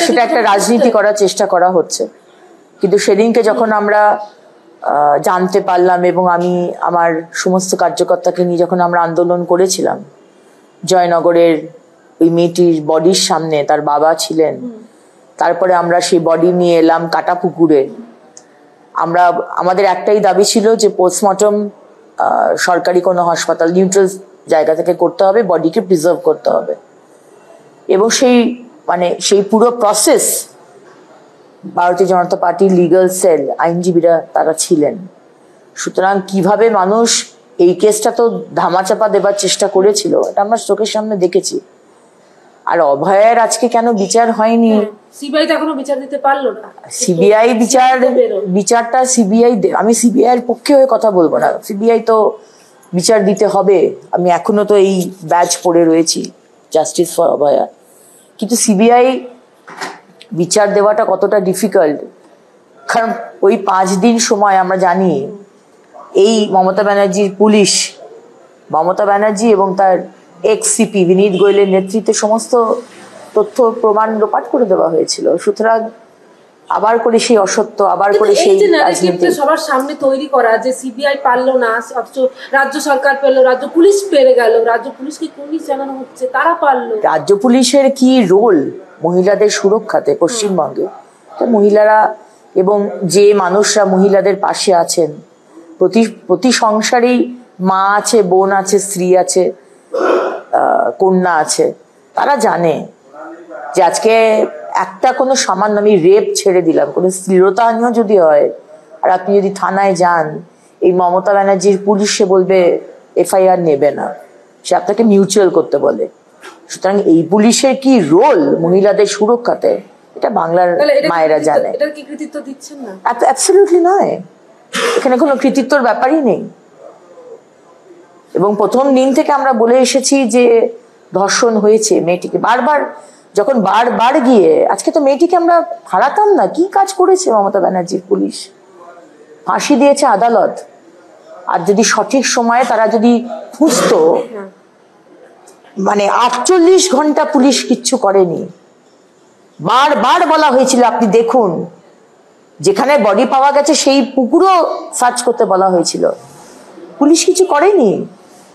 সেটা একটা রাজনীতি করার চেষ্টা করা হচ্ছে। কিন্তু সেদিনকে যখন আমরা জানতে পারলাম এবং আমি আমার সমস্ত কার্যকর্তাকে নিয়ে যখন আমরা আন্দোলন করেছিলাম জয়নগরের ওই মেয়েটির বডির সামনে, তার বাবা ছিলেন, তারপরে আমরা সেই বডি নিয়ে এলাম কাটাপুকুরে। আমাদের একটাই দাবি ছিল যে পোস্টমর্টম সরকারি কোনো হাসপাতাল নিউট্রাল জায়গা থেকে করতে হবে, বডিকে প্রিজার্ভ করতে হবে। এবং সেই পুরো প্রসেস ভারতীয় জনতা পার্টির লিগাল সেল আইনজীবীরা তারা ছিলেন। সুতরাং কিভাবে মানুষ এই কেসটা তো ধামাচাপা দেবার চেষ্টা করেছিল, এটা আমরা চোখের সামনে দেখেছি। আর অভয়ের আজকে কেন বিচার হয়নি, সিবিআই তো এখনো বিচার দিতে পারলো না। সিবিআই বিচারটা সিবিআই, আমি সিবিআই এর পক্ষে হয়ে কথা বলবো না, সিবিআই তো বিচার দিতে হবে। আমি এখনো তো এই ব্যাচ পড়ে রয়েছি জাস্টিস ফর অভয়া, কিন্তু সিবিআই বিচার দেওয়াটা কতটা ডিফিকাল্ট, কারণ ওই 5 দিন সময় আমরা জানি এই মমতা ব্যানার্জির পুলিশ, মমতা ব্যানার্জি এবং তার এক্স সিপি বিনীত গোয়েলের নেতৃত্বে সমস্ত তথ্য প্রমাণ লোপাট করে দেওয়া হয়েছিল। সুতরাং আবার করে সেই অসত্য, আবার করে সেই রাজনীতি সবার সামনে তৈরি করা যে সিবিআই পারলো না, অথচ রাজ্য সরকার পেলো, রাজ্য পুলিশ পেরে গেল, রাজ্য পুলিশকে পুলিশ জানানো হচ্ছে তারা পারলো। রাজ্য পুলিশের কি রোল মহিলাদের সুরক্ষাতে পশ্চিমবঙ্গে? মহিলারা এবং যে মানুষরা মহিলাদের পাশে আছেন, প্রতি সংসারেই মা আছে, বোন আছে, স্ত্রী আছে, কন্যা আছে, তারা জানে যে আজকে একটা কোনো সামান্য, আমি রেপ ছেড়ে দিলাম, কোনো শ্লীলতাহানিও যদি হয় আর আপনি যদি থানায় যান, এই মমতা ব্যানার্জির পুলিশ সে বলবে এফআইআর নেবে না, সে আপনাকে মিউচুয়াল করতে বলে। সুতরাং এই পুলিশের কি রোল মহিলাদের সুরক্ষাতে, এটা বাংলার মায়েরা জানে। এটার কি কৃতিত্ব দিচ্ছেন না? অ্যাবসলিউটলি নয়, এখানে কোনো কৃতিত্বর ব্যাপারই নেই। এবং প্রথম দিন থেকে আমরা বলে এসেছি যে ধর্ষণ হয়েছে মেয়েটিকে, যখন বারবার গিয়ে, আজকে তো মেয়েটিকে আমরা হারাতাম না। কি কাজ করেছে মমতা ব্যানার্জির পুলিশ? ফাঁসি দিয়েছে আদালত। আর যদি সঠিক সময়ে তারা যদি খুঁজতো, 48 ঘন্টা পুলিশ কিচ্ছু করেনি। বারবার বলা হয়েছিল আপনি দেখুন, যেখানে বডি পাওয়া গেছে সেই পুকুরও সার্চ করতে বলা হয়েছিল, পুলিশ কিছু করেনি।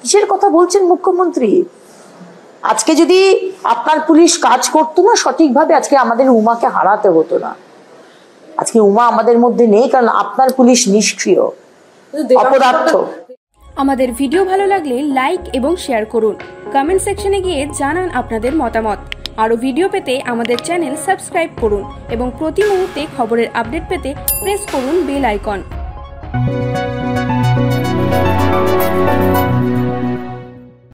কিসের কথা বলছেন মুখ্যমন্ত্রী? আজকে যদি আপনার পুলিশ কাজ করতো না সঠিকভাবে, আজকে আমাদের উমাকে হারাতে হতো না। আজকে উমা আমাদের মধ্যে নেই, কারণ আপনার পুলিশ নিষ্ক্রিয়, অপদার্থ। আমাদের ভিডিও ভালো লাগলে লাইক এবং শেয়ার করুন। কমেন্ট সেকশনে গিয়ে জানান আপনাদের মতামত। আরও ভিডিও পেতে আমাদের চ্যানেল সাবস্ক্রাইব করুন এবং প্রতি মুহূর্তে খবরের আপডেট পেতে প্রেস করুন বেল আইকন।